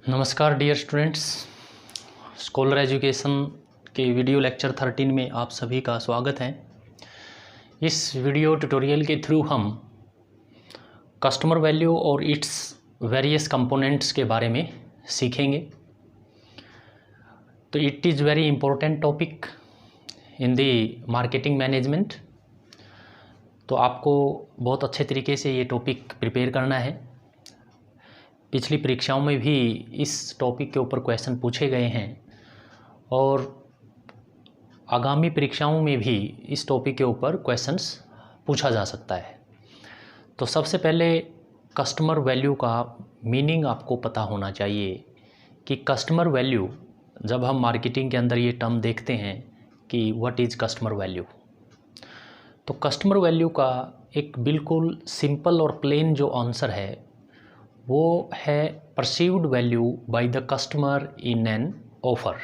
नमस्कार dear students, scholar education के video lecture 13 में आप सभी का स्वागत है। इस वीडियो ट्यूटोरियल के थ्रू हम कस्टमर वैल्यू और इट्स वेरियस कंपोनेंट्स के बारे में सीखेंगे। तो it is very important topic in the marketing management. तो आपको बहुत अच्छे तरीके से ये टॉपिक प्रिपेयर करना है। पिछली परीक्षाओं में भी इस टॉपिक के ऊपर क्वेश्चन पूछे गए हैं और आगामी परीक्षाओं में भी इस टॉपिक के ऊपर क्वेश्चंस पूछा जा सकता है। तो सबसे पहले कस्टमर वैल्यू का मीनिंग आपको पता होना चाहिए कि कस्टमर वैल्यू, जब हम मार्केटिंग के अंदर ये टर्म देखते हैं कि व्हाट इज़ कस्टमर वैल्यू, तो कस्टमर वैल्यू का एक बिल्कुल सिंपल और प्लेन जो आंसर है वो है perceived value by the customer in an offer.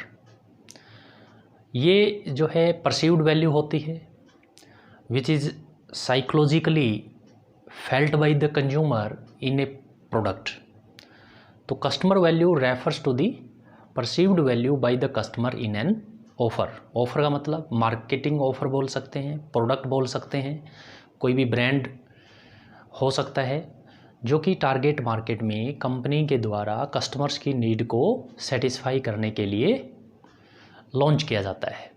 ये जो है परसीव्ड वैल्यू होती है which is psychologically felt by the consumer in a product. तो customer value refers to the perceived value by the customer in an offer. Offer का मतलब marketing offer बोल सकते हैं, प्रोडक्ट बोल सकते हैं, कोई भी ब्रांड हो सकता है जो कि टारगेट मार्केट में कंपनी के द्वारा कस्टमर्स की नीड को सेटिस्फाई करने के लिए लॉन्च किया जाता है।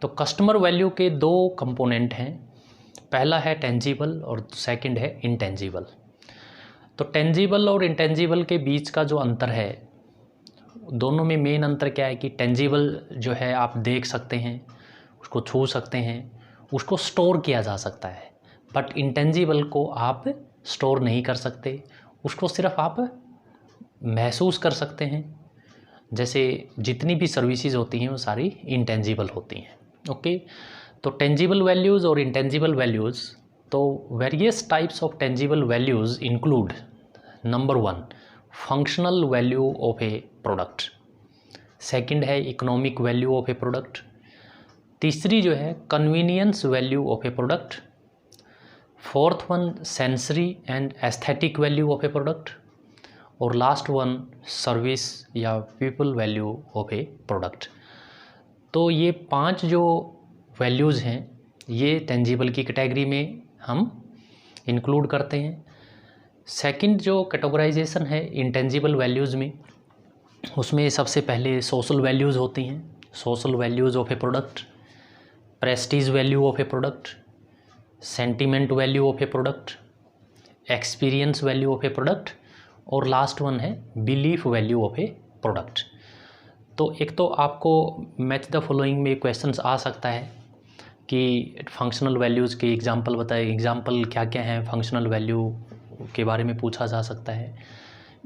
तो कस्टमर वैल्यू के दो कंपोनेंट हैं, पहला है टेंजिबल और सेकंड है इंटेंजिबल। तो टेंजिबल और इंटेंजिबल के बीच का जो अंतर है, दोनों में मेन अंतर क्या है कि टेंजिबल जो है आप देख सकते हैं, उसको छू सकते हैं, उसको स्टोर किया जा सकता है, बट इंटेंजिबल को आप स्टोर नहीं कर सकते, उसको सिर्फ आप महसूस कर सकते हैं। जैसे जितनी भी सर्विसेज होती हैं वो सारी इंटेंजिबल होती हैं। ओके, तो टेंजिबल वैल्यूज़ और इंटेंजिबल वैल्यूज़, तो various types of tangible values include number 1 functional value of a product, second है economic value of a product, तीसरी जो है convenience value of a product, fourth one sensory and aesthetic value of a product, और last one service या people value of a product. तो ये 5 जो values हैं ये टेंजिबल की कैटेगरी में हम इंक्लूड करते हैं। सेकंड जो कैटेगराइजेशन है इंटेंजिबल वैल्यूज़ में, उसमें सबसे पहले सोशल वैल्यूज़ होती हैं, social values of a product, Prestige value of a product, sentiment value of a product, experience value of a product, और लास्ट वन है belief value of a product. तो एक तो आपको मैच द फॉलोइंग में questions आ सकता है कि फंक्शनल वैल्यूज़ के एग्जांपल बताएं, एग्जांपल क्या क्या हैं, फंक्शनल वैल्यू के बारे में पूछा जा सकता है,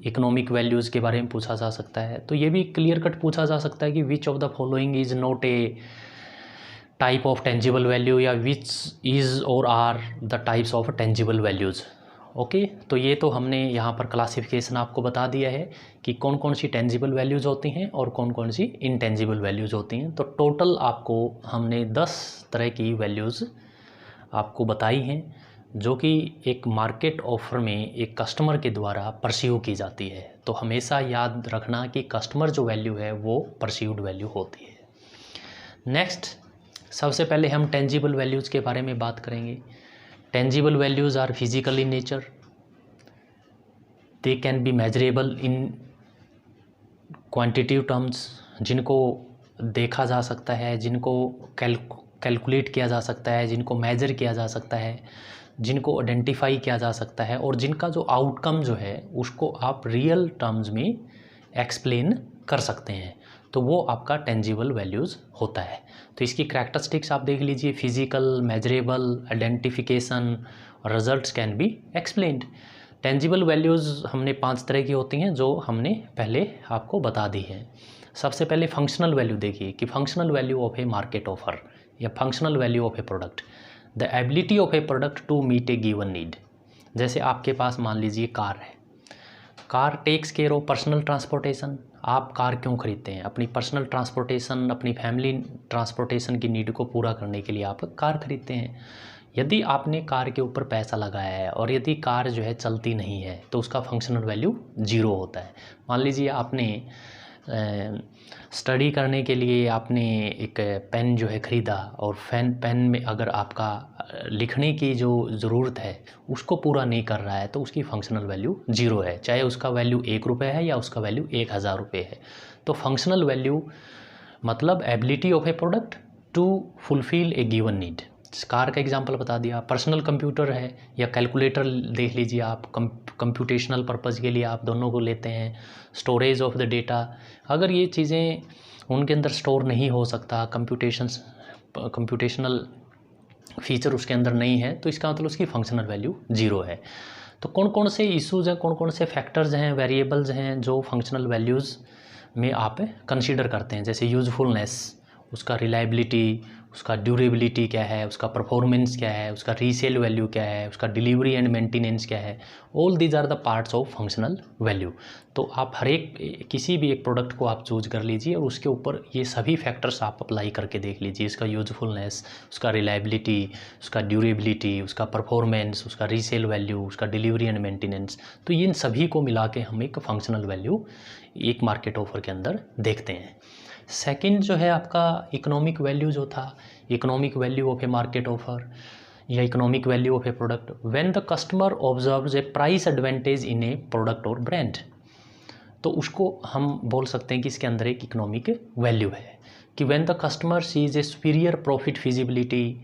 इकोनॉमिक वैल्यूज़ के बारे में पूछा जा सकता है। तो ये भी क्लियर कट पूछा जा सकता है कि which of the following is not a type of tangible value, या विच इज़ और are the types of tangible values. Okay, तो ये तो हमने यहाँ पर क्लासिफिकेशन आपको बता दिया है कि कौन कौन सी टेंजिबल वैल्यूज़ होती हैं और कौन कौन सी इनटेंजिबल वैल्यूज़ होती हैं। तो टोटल आपको हमने 10 तरह की वैल्यूज़ आपको बताई हैं जो कि एक मार्केट ऑफर में एक कस्टमर के द्वारा परसीव की जाती है। तो हमेशा याद रखना कि कस्टमर जो वैल्यू है वो परसीव्ड वैल्यू होती है। नेक्स्ट, सबसे पहले हम टेंजिबल वैल्यूज़ के बारे में बात करेंगे। Tangible values are physical in nature, they can be measurable in quantitative terms, जिनको देखा जा सकता है, जिनको कैलकुलेट किया जा सकता है, जिनको मेजर किया जा सकता है, जिनको आइडेंटिफाई किया जा सकता है, और जिनका जो आउटकम जो है उसको आप रियल टर्म्स में एक्सप्लेन कर सकते हैं। तो वो आपका टेंजिबल वैल्यूज़ होता है। तो इसकी करैक्टरिस्टिक्स आप देख लीजिए, physical, measurable, identification, results can be explained. Tangible values हमने 5 तरह की होती हैं जो हमने पहले आपको बता दी है। सबसे पहले फंक्शनल वैल्यू देखिए कि functional value of a market offer या functional value of a product, the ability of a product to meet a given need. जैसे आपके पास मान लीजिए कार है, car takes care of personal transportation. आप कार क्यों खरीदते हैं? अपनी पर्सनल ट्रांसपोर्टेशन, अपनी फैमिली ट्रांसपोर्टेशन की नीड को पूरा करने के लिए आप कार खरीदते हैं। यदि आपने कार के ऊपर पैसा लगाया है और यदि कार जो है चलती नहीं है तो उसका फंक्शनल वैल्यू 0 होता है। मान लीजिए आपने स्टडी करने के लिए आपने एक पेन जो है ख़रीदा और पेन में अगर आपका लिखने की जो ज़रूरत है उसको पूरा नहीं कर रहा है तो उसकी फंक्शनल वैल्यू 0 है, चाहे उसका वैल्यू 1 रुपये है या उसका वैल्यू 1000 रुपये है। तो फंक्शनल वैल्यू मतलब ability of a product to fulfil a given need. Car का एग्जांपल बता दिया, पर्सनल कंप्यूटर है या कैलकुलेटर देख लीजिए आप, कंप्यूटेशनल पर्पज़ के लिए आप दोनों को लेते हैं। स्टोरेज ऑफ द डेटा, अगर ये चीज़ें उनके अंदर स्टोर नहीं हो सकता, कंप्यूटेशनल फीचर उसके अंदर नहीं है तो इसका मतलब उसकी फंक्शनल वैल्यू 0 है। तो कौन कौन से इशूज़ हैं, कौन कौन से फैक्टर्स हैं, वेरिएबल्स हैं जो फंक्शनल वैल्यूज़ में आप कंसीडर करते हैं, जैसे यूज़फुलनेस, उसका रिलायबिलिटी, उसका ड्यूरेबिलिटी क्या है, उसका परफॉर्मेंस क्या है, उसका रीसेल वैल्यू क्या है, उसका डिलीवरी एंड मेंटेनेंस क्या है। All these are the parts of functional value. तो आप हर एक किसी भी एक प्रोडक्ट को आप चूज कर लीजिए और उसके ऊपर ये सभी फैक्टर्स आप अप्लाई करके देख लीजिए, इसका यूजफुलनेस, उसका रिलायबिलिटी, उसका ड्यूरेबिलिटी, उसका परफॉर्मेंस, उसका रीसेल वैल्यू, उसका डिलीवरी एंड मेंटेनेंस। तो इन सभी को मिला के हम एक फंक्शनल वैल्यू एक मार्केट ऑफर के अंदर देखते हैं। सेकंड जो है आपका इकोनॉमिक वैल्यू जो था, economic value of a market offer या economic value of a product, when the customer observes a price advantage in a product और ब्रांड। तो उसको हम बोल सकते हैं कि इसके अंदर एक इकोनॉमिक वैल्यू है कि when the customer sees a superior profit feasibility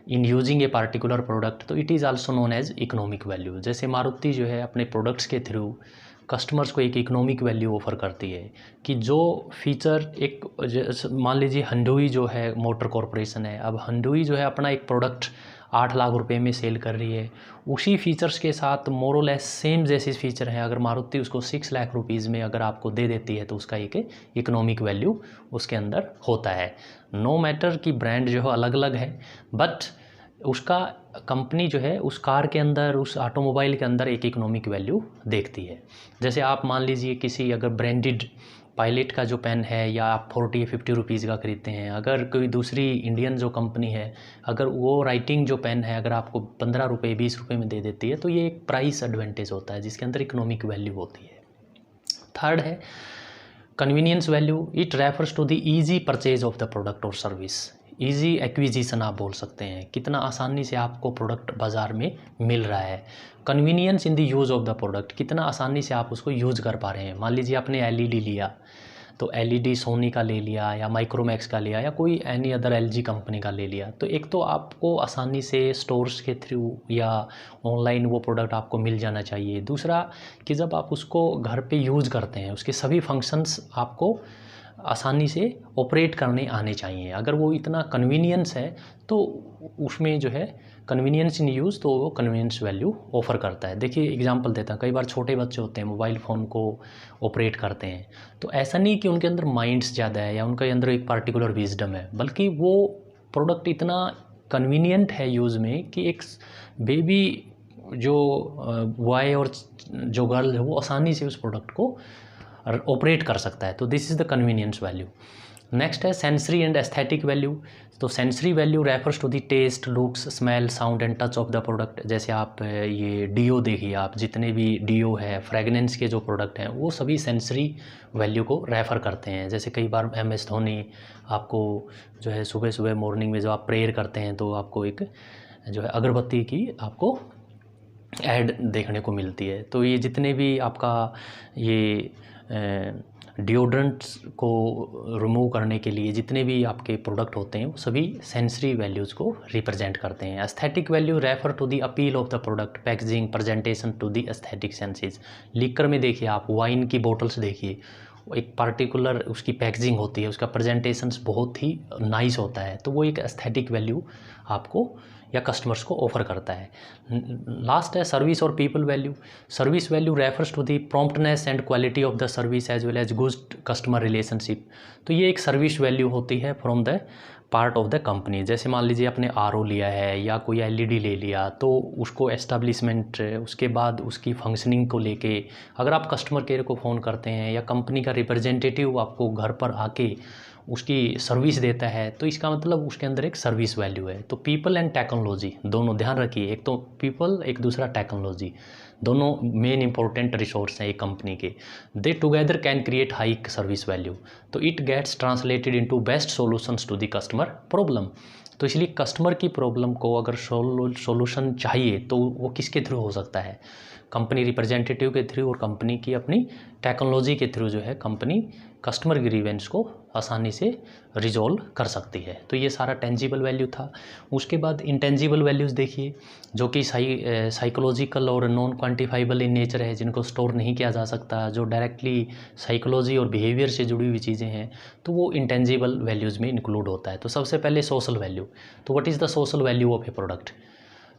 in using a particular product, तो it is also known as economic value. जैसे मारुति जो है अपने प्रोडक्ट्स के थ्रू कस्टमर्स को एक इकोनॉमिक वैल्यू ऑफर करती है कि जो फीचर एक, मान लीजिए हंडोई जो है मोटर कॉरपोरेशन है, अब हंडोई जो है अपना एक प्रोडक्ट 8 लाख रुपए में सेल कर रही है, उसी फीचर्स के साथ मोर और लेस सेम जैसे फीचर है, अगर मारुति उसको 6 लाख रुपीज़ में अगर आपको दे देती है तो उसका एक इकोनॉमिक वैल्यू उसके अंदर होता है। नो मैटर कि ब्रांड जो है अलग अलग है, बट उसका कंपनी जो है उस कार के अंदर, उस ऑटोमोबाइल के अंदर एक इकोनॉमिक वैल्यू देखती है। जैसे आप मान लीजिए किसी अगर ब्रांडेड पायलट का जो पेन है या आप 40 या 50 रुपीज़ का ख़रीदते हैं, अगर कोई दूसरी इंडियन जो कंपनी है अगर वो राइटिंग जो पेन है अगर आपको 15 रुपये 20 रुपये में दे देती है तो ये एक प्राइस एडवांटेज होता है जिसके अंदर इकोनॉमिक वैल्यू होती है। थर्ड है convenience value, it refers to the easy purchase of the product और सर्विस। ईजी एक्विजिशन आप बोल सकते हैं, कितना आसानी से आपको प्रोडक्ट बाज़ार में मिल रहा है। Convenience in the use of the product, कितना आसानी से आप उसको यूज़ कर पा रहे हैं। मान लीजिए आपने एलईडी लिया तो एलईडी सोनी का ले लिया या माइक्रोमैक्स का लिया या कोई एनी अदर एलजी कंपनी का ले लिया, तो एक तो आपको आसानी से स्टोर्स के थ्रू या ऑनलाइन वो प्रोडक्ट आपको मिल जाना चाहिए। दूसरा कि जब आप उसको घर पे यूज़ करते हैं उसके सभी फंक्शंस आपको आसानी से ऑपरेट करने आने चाहिए। अगर वो इतना कन्वीनियंस है तो उसमें जो है कन्वीनियंस इन यूज़, तो वो कन्वीनियंस वैल्यू ऑफ़र करता है। देखिए एग्जांपल देता हूँ, कई बार छोटे बच्चे होते हैं मोबाइल फ़ोन को ऑपरेट करते हैं, तो ऐसा नहीं कि उनके अंदर माइंड्स ज़्यादा है या उनके अंदर एक पार्टिकुलर विजडम है, बल्कि वो प्रोडक्ट इतना कन्वीनियंट है यूज़ में कि एक बेबी जो बॉय और जो गर्ल है वो आसानी से उस प्रोडक्ट को ऑपरेट कर सकता है। तो this is the convenience value. Next है सेंसरी एंड एस्थेटिक वैल्यू। तो sensory value refers to the taste, looks, smell, sound and touch of the product. जैसे आप ये डीओ देखिए, आप जितने भी डीओ है, फ्रेगनेंस के जो प्रोडक्ट हैं वो सभी सेंसरी वैल्यू को रेफ़र करते हैं। जैसे कई बार MS धोनी आपको जो है सुबह सुबह मॉर्निंग में जब आप प्रेयर करते हैं तो आपको एक जो है अगरबत्ती की आपको ऐड देखने को मिलती है। तो ये जितने भी आपका ये डिओड्रेंट्स को रिमूव करने के लिए जितने भी आपके प्रोडक्ट होते हैं वो सभी सेंसरी वैल्यूज़ को रिप्रेजेंट करते हैं। Aesthetic value refer to the appeal of the product, packaging, presentation to the aesthetic senses. Liquor में देखिए आप, वाइन की बोतल्स देखिए, एक पार्टिकुलर उसकी पैकेजिंग होती है, उसका प्रेजेंटेशंस बहुत ही नाइस होता है, तो वो एक एस्थेटिक वैल्यू आपको या कस्टमर्स को ऑफर करता है। लास्ट है सर्विस और people value. Service value refers to the promptness and quality of the service as well as good customer relationship. तो ये एक सर्विस वैल्यू होती है from the part of the company. जैसे मान लीजिए आपने RO लिया है या कोई LED ले लिया, तो उसको एस्टेब्लिशमेंट, उसके बाद उसकी फंक्शनिंग को लेके अगर आप कस्टमर केयर को फ़ोन करते हैं या कंपनी का रिप्रेजेंटेटिव आपको घर पर आके उसकी सर्विस देता है, तो इसका मतलब उसके अंदर एक सर्विस वैल्यू है। तो पीपल एंड टेक्नोलॉजी दोनों, ध्यान रखिए, एक तो पीपल, एक दूसरा टेक्नोलॉजी, दोनों मेन इंपॉर्टेंट रिसोर्स हैं एक कंपनी के। They together can create high service value. तो it gets translated into best solutions to the customer problem. तो इसलिए कस्टमर की प्रॉब्लम को अगर सॉल्यूशन चाहिए तो वो किसके थ्रू हो सकता है, कंपनी रिप्रेजेंटेटिव के थ्रू और कंपनी की अपनी टेक्नोलॉजी के थ्रू जो है कंपनी कस्टमर ग्रीवेंस को आसानी से रिजॉल्व कर सकती है। तो ये सारा टेंजिबल वैल्यू था। उसके बाद इंटेंजिबल वैल्यूज़ देखिए, जो कि साइकोलॉजिकल और नॉन क्वांटिफाइबल इन नेचर है, जिनको स्टोर नहीं किया जा सकता, जो डायरेक्टली साइकोलॉजी और बिहेवियर से जुड़ी हुई चीज़ें हैं, तो वो इंटेंजिबल वैल्यूज़ में इंक्लूड होता है। तो सबसे पहले सोशल वैल्यू। तो what is the social value of a product?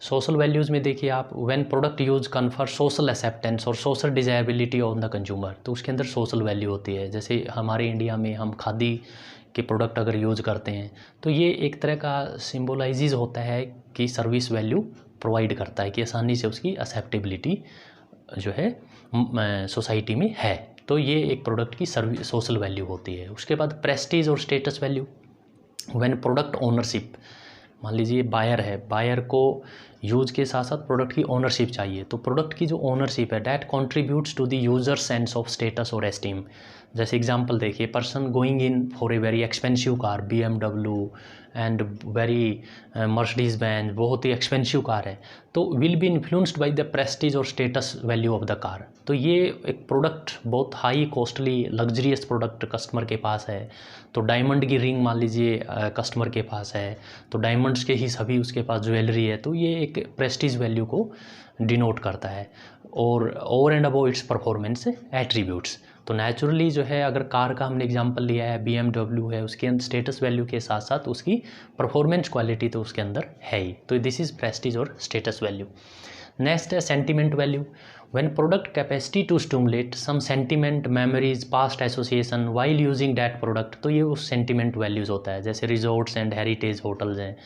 Social values में देखिए आप, when product use confer social acceptance और सोशल डिजायबिलिटी ऑन द कंज्यूमर, तो उसके अंदर सोशल वैल्यू होती है। जैसे हमारे इंडिया में हम खादी के प्रोडक्ट अगर यूज करते हैं तो ये एक तरह का सिम्बोलाइज होता है कि सर्विस वैल्यू प्रोवाइड करता है, कि आसानी से उसकी एक्सेप्टेबिलिटी जो है सोसाइटी में है। तो ये एक प्रोडक्ट की सर्विस सोशल वैल्यू होती है। उसके बाद प्रेस्टीज और status value. When product ownership, मान लीजिए बायर है, बायर को यूज के साथ साथ प्रोडक्ट की ओनरशिप चाहिए, तो प्रोडक्ट की जो ओनरशिप है that contributes to the user sense of status और एस्टीम। जैसे एग्जांपल देखिए, person going in for a very expensive car, BMW and very Mercedes Benz, बहुत ही एक्सपेंसिव कार है, तो will be influenced by the prestige और status value of the car. तो ये एक प्रोडक्ट बहुत high costly luxurious product customer के पास है, तो डायमंड की रिंग मान लीजिए कस्टमर के पास है, तो डायमंड्स के ही सभी उसके पास ज्वेलरी है, तो ये एक प्रेस्टीज वैल्यू को डिनोट करता है। और over and above it's performance attributes, तो नेचुरली जो है, अगर कार का हमने एग्जांपल लिया है, BMW है, उसके अंदर स्टेटस वैल्यू के साथ साथ उसकी परफॉर्मेंस क्वालिटी तो उसके अंदर है ही। तो दिस इज़ प्रेस्टीज और स्टेटस वैल्यू। नेक्स्ट है sentiment value. When product capacity to stimulate some sentiment, memories, past association while using that product, तो ये उस सेंटिमेंट वैल्यूज़ होता है। जैसे रिजॉर्ट्स एंड हेरिटेज होटल्स हैं,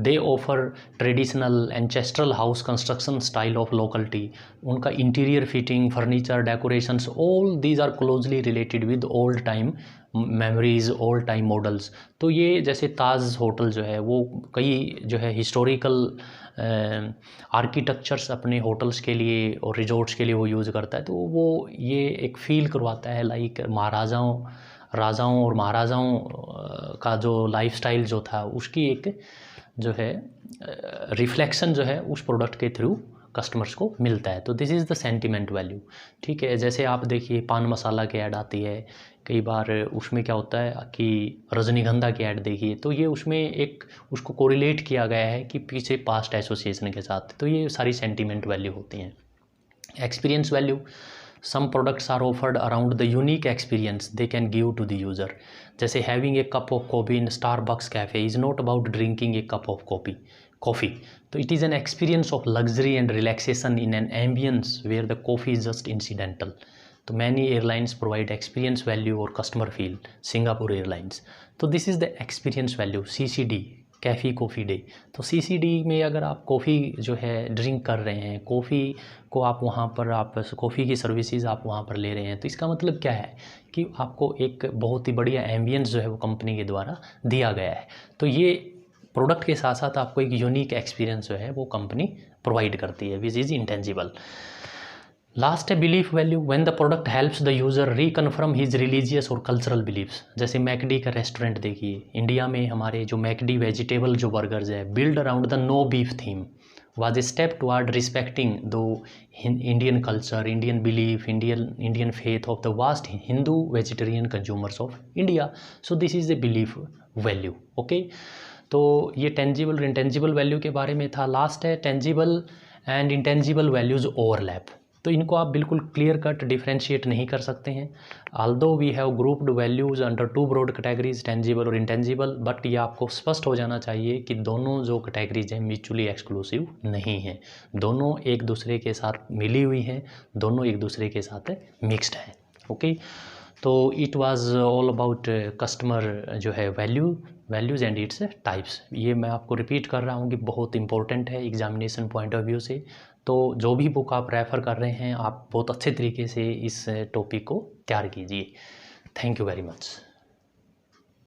they offer traditional ancestral house construction style of locality, उनका interior fitting, furniture, decorations, all these are closely related with old time memories, old time models. तो ये जैसे ताज hotel जो है वो कई जो है हिस्टोरिकल आर्किटेक्चर्स अपने होटल्स के लिए और रिजॉर्ट्स के लिए वो यूज़ करता है, तो वो ये एक फील करवाता है लाइक राजाओं और महाराजाओं का जो लाइफस्टाइल जो था उसकी एक जो है रिफ्लेक्शन जो है उस प्रोडक्ट के थ्रू कस्टमर्स को मिलता है। तो this is the sentiment value. ठीक है, जैसे आप देखिए पान मसाला की ऐड आती है कई बार, उसमें क्या होता है कि रजनीगंधा की ऐड देखिए, तो ये उसमें एक उसको कोरिलेट किया गया है कि पीछे पास्ट एसोसिएशन के साथ, तो ये सारी सेंटिमेंट वैल्यू होती हैं। Experience value, some products are offered around the unique experience they can give to the user. जैसे having a cup of coffee in Starbucks cafe is not about drinking a cup of coffee, तो it is an experience of luxury and relaxation in an ambience where the coffee is just incidental. तो many airlines provide experience value और customer feel, Singapore airlines. तो this is the experience value, CCD, Kaifi coffee day. तो CCD में अगर आप coffee जो है drink कर रहे हैं, कॉफ़ी को आप वहाँ पर आप कॉफ़ी की सर्विसेज आप वहाँ पर ले रहे हैं, तो इसका मतलब क्या है कि आपको एक बहुत ही बढ़िया एम्बियंस जो है वो कंपनी के द्वारा दिया गया है। तो ये प्रोडक्ट के साथ साथ आपको एक यूनिक एक्सपीरियंस जो है वो कंपनी प्रोवाइड करती है, विच इज़ इंटेंजिबल। लास्ट है belief value. When the product helps the user reconfirm his religious और कल्चरल बिलीफ्स। जैसे मैकडी का रेस्टोरेंट देखिए, इंडिया में हमारे जो मैकडी वेजिटेबल जो बर्गर्स है, build around the no beef theme, was a step toward respecting the Indian culture, Indian belief, Indian faith of the vast Hindu vegetarian consumers of India. So this is the belief value. Okay, तो ये tangible और intangible value के बारे में था। Last है tangible and intangible values overlap. तो इनको आप बिल्कुल क्लियर कट डिफ्रेंशिएट नहीं कर सकते हैं। Although we have grouped values under 2 broad categories, tangible और इंटेंजिबल, बट ये आपको स्पष्ट हो जाना चाहिए कि दोनों जो कैटेगरीज हैं म्यूचुअली एक्सक्लूसिव नहीं हैं, दोनों एक दूसरे के साथ मिली हुई हैं, दोनों एक दूसरे के साथ मिक्सड हैं। ओके, तो it was all about customer जो है वैल्यूज़ एंड इट्स टाइप्स। ये मैं आपको रिपीट कर रहा हूँ कि बहुत इंपॉर्टेंट है एग्जामिनेशन पॉइंट ऑफ व्यू से। तो जो भी बुक आप रेफ़र कर रहे हैं, आप बहुत अच्छे तरीके से इस टॉपिक को तैयार कीजिए। Thank you very much.